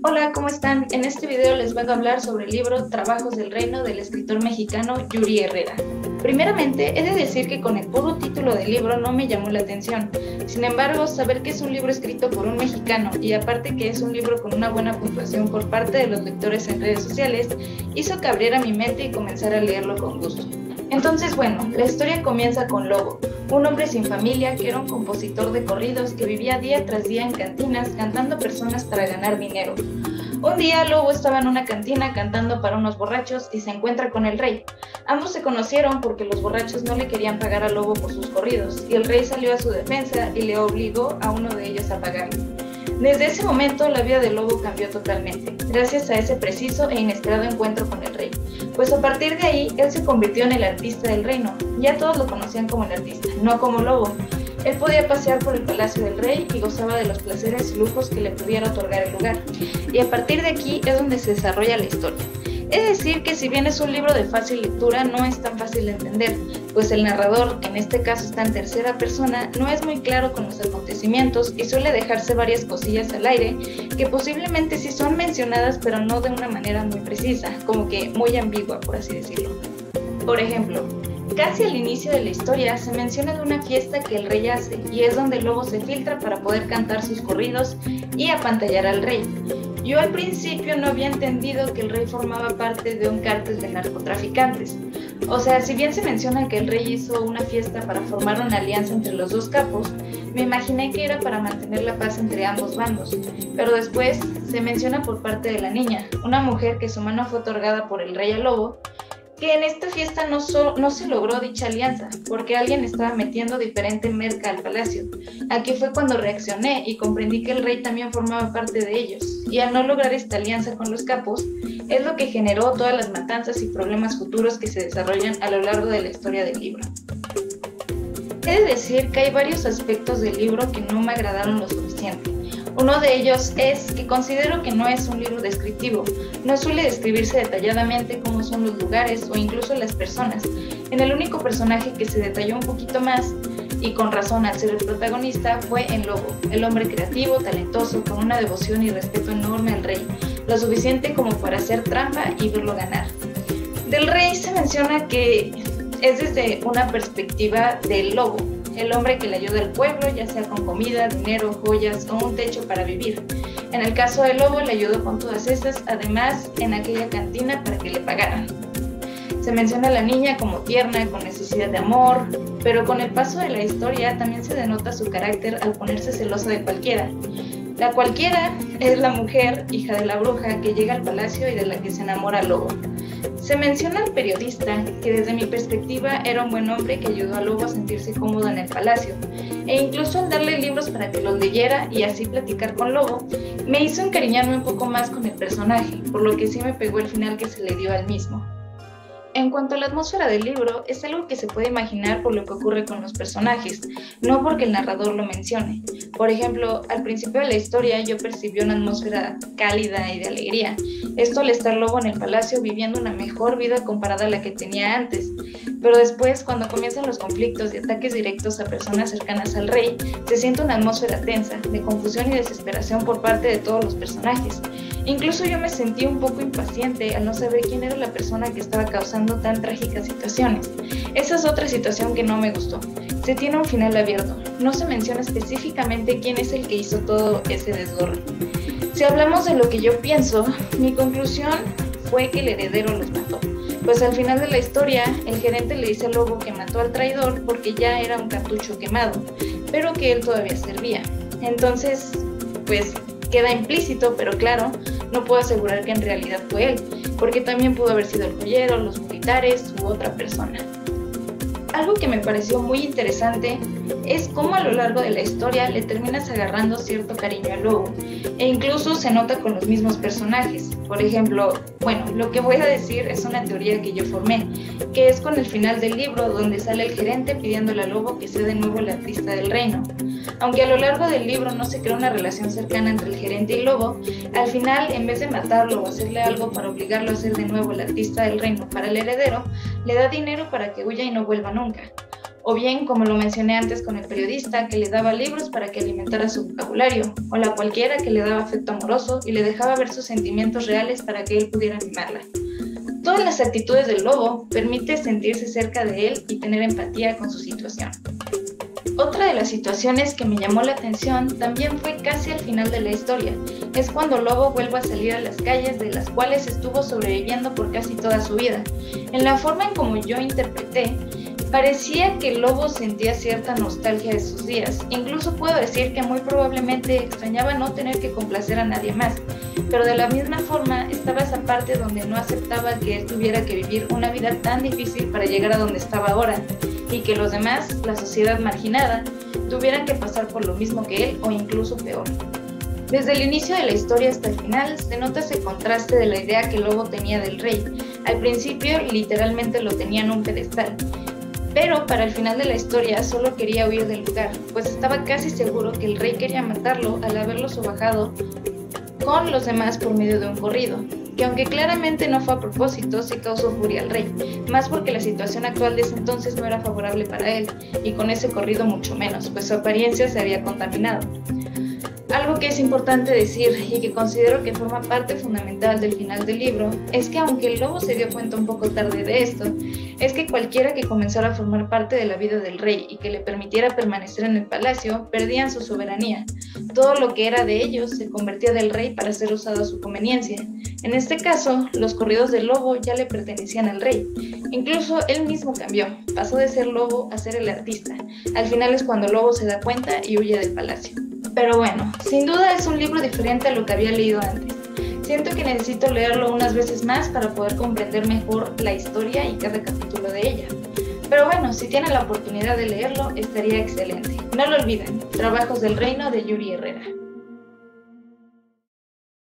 Hola, ¿cómo están? En este video les vengo a hablar sobre el libro Trabajos del Reino del escritor mexicano Yuri Herrera. Primeramente, he de decir que con el puro título del libro no me llamó la atención. Sin embargo, saber que es un libro escrito por un mexicano y aparte que es un libro con una buena puntuación por parte de los lectores en redes sociales, hizo que abriera mi mente y comenzara a leerlo con gusto. Entonces, bueno, la historia comienza con Lobo, un hombre sin familia que era un compositor de corridos que vivía día tras día en cantinas cantando personas para ganar dinero. Un día Lobo estaba en una cantina cantando para unos borrachos y se encuentra con el rey. Ambos se conocieron porque los borrachos no le querían pagar a Lobo por sus corridos y el rey salió a su defensa y le obligó a uno de ellos a pagarle. Desde ese momento la vida de Lobo cambió totalmente, gracias a ese preciso e inesperado encuentro con el rey, pues a partir de ahí él se convirtió en el artista del reino. Ya todos lo conocían como el artista, no como Lobo. Él podía pasear por el palacio del rey y gozaba de los placeres y lujos que le pudiera otorgar el lugar. Y a partir de aquí es donde se desarrolla la historia. Es decir, que si bien es un libro de fácil lectura, no es tan fácil de entender, pues el narrador, que en este caso está en tercera persona, no es muy claro con los acontecimientos y suele dejarse varias cosillas al aire que posiblemente sí son mencionadas, pero no de una manera muy precisa, como que muy ambigua, por así decirlo. Por ejemplo, casi al inicio de la historia se menciona de una fiesta que el rey hace y es donde el lobo se filtra para poder cantar sus corridos y apantallar al rey. Yo al principio no había entendido que el rey formaba parte de un cártel de narcotraficantes. O sea, si bien se menciona que el rey hizo una fiesta para formar una alianza entre los dos capos, me imaginé que era para mantener la paz entre ambos bandos. Pero después se menciona por parte de la niña, una mujer que su mano fue otorgada por el rey al lobo, que en esta fiesta no se logró dicha alianza, porque alguien estaba metiendo diferente merca al palacio. Aquí fue cuando reaccioné y comprendí que el rey también formaba parte de ellos, y al no lograr esta alianza con los capos, es lo que generó todas las matanzas y problemas futuros que se desarrollan a lo largo de la historia del libro. He de decir que hay varios aspectos del libro que no me agradaron lo suficiente. Uno de ellos es que considero que no es un libro descriptivo, no suele describirse detalladamente cómo son los lugares o incluso las personas. En el único personaje que se detalló un poquito más, y con razón al ser el protagonista, fue en Lobo, el hombre creativo, talentoso, con una devoción y respeto enorme al rey, lo suficiente como para hacer trampa y verlo ganar. Del rey se menciona que es desde una perspectiva del lobo, el hombre que le ayuda al pueblo, ya sea con comida, dinero, joyas o un techo para vivir. En el caso del lobo le ayudó con todas esas, además en aquella cantina para que le pagaran. Se menciona a la niña como tierna, con necesidad de amor, pero con el paso de la historia también se denota su carácter al ponerse celosa de cualquiera. La cualquiera es la mujer, hija de la bruja, que llega al palacio y de la que se enamora Lobo. Se menciona al periodista, que desde mi perspectiva era un buen hombre que ayudó a Lobo a sentirse cómodo en el palacio, e incluso al darle libros para que los leyera y así platicar con Lobo, me hizo encariñarme un poco más con el personaje, por lo que sí me pegó el final que se le dio al mismo. En cuanto a la atmósfera del libro, es algo que se puede imaginar por lo que ocurre con los personajes, no porque el narrador lo mencione. Por ejemplo, al principio de la historia yo percibí una atmósfera cálida y de alegría. Esto al estar Lobo en el palacio viviendo una mejor vida comparada a la que tenía antes. Pero después, cuando comienzan los conflictos y ataques directos a personas cercanas al rey, se siente una atmósfera tensa, de confusión y desesperación por parte de todos los personajes. Incluso yo me sentí un poco impaciente al no saber quién era la persona que estaba causando tan trágicas situaciones. Esa es otra situación que no me gustó. Se tiene un final abierto. No se menciona específicamente quién es el que hizo todo ese desgorre. Si hablamos de lo que yo pienso, mi conclusión fue que el heredero los mató. Pues al final de la historia, el gerente le dice al lobo que mató al traidor porque ya era un cartucho quemado, pero que él todavía servía. Entonces, pues queda implícito, pero claro, no puedo asegurar que en realidad fue él, porque también pudo haber sido el joyero, los militares u otra persona. Algo que me pareció muy interesante es cómo a lo largo de la historia le terminas agarrando cierto cariño al lobo, e incluso se nota con los mismos personajes. Por ejemplo, bueno, lo que voy a decir es una teoría que yo formé, que es con el final del libro donde sale el gerente pidiéndole al lobo que sea de nuevo el artista del reino. Aunque a lo largo del libro no se crea una relación cercana entre el gerente y Lobo, al final, en vez de matarlo o hacerle algo para obligarlo a ser de nuevo el artista del reino para el heredero, le da dinero para que huya y no vuelva nunca. O bien, como lo mencioné antes con el periodista, que le daba libros para que alimentara su vocabulario, o la cualquiera que le daba afecto amoroso y le dejaba ver sus sentimientos reales para que él pudiera mimarla. Todas las actitudes del lobo permite sentirse cerca de él y tener empatía con su situación. Otra de las situaciones que me llamó la atención también fue casi al final de la historia. Es cuando Lobo vuelve a salir a las calles de las cuales estuvo sobreviviendo por casi toda su vida. En la forma en como yo interpreté, parecía que Lobo sentía cierta nostalgia de sus días. Incluso puedo decir que muy probablemente extrañaba no tener que complacer a nadie más. Pero de la misma forma estaba esa parte donde no aceptaba que él tuviera que vivir una vida tan difícil para llegar a donde estaba ahora, y que los demás, la sociedad marginada, tuvieran que pasar por lo mismo que él o incluso peor. Desde el inicio de la historia hasta el final se nota ese contraste de la idea que Lobo tenía del rey. Al principio literalmente lo tenía en un pedestal, pero para el final de la historia solo quería huir del lugar, pues estaba casi seguro que el rey quería matarlo al haberlo sobajado con los demás por medio de un corrido, que aunque claramente no fue a propósito, sí causó furia al rey, más porque la situación actual de ese entonces no era favorable para él, y con ese corrido mucho menos, pues su apariencia se había contaminado. Algo que es importante decir y que considero que forma parte fundamental del final del libro es que aunque el lobo se dio cuenta un poco tarde de esto, es que cualquiera que comenzara a formar parte de la vida del rey y que le permitiera permanecer en el palacio perdían su soberanía. Todo lo que era de ellos se convertía del rey para ser usado a su conveniencia. En este caso, los corridos del lobo ya le pertenecían al rey. Incluso él mismo cambió, pasó de ser lobo a ser el artista. Al final es cuando Lobo se da cuenta y huye del palacio. Pero bueno, sin duda es un libro diferente a lo que había leído antes. Siento que necesito leerlo unas veces más para poder comprender mejor la historia y cada capítulo de ella. Pero bueno, si tienen la oportunidad de leerlo, estaría excelente. No lo olviden, Trabajos del Reino de Yuri Herrera.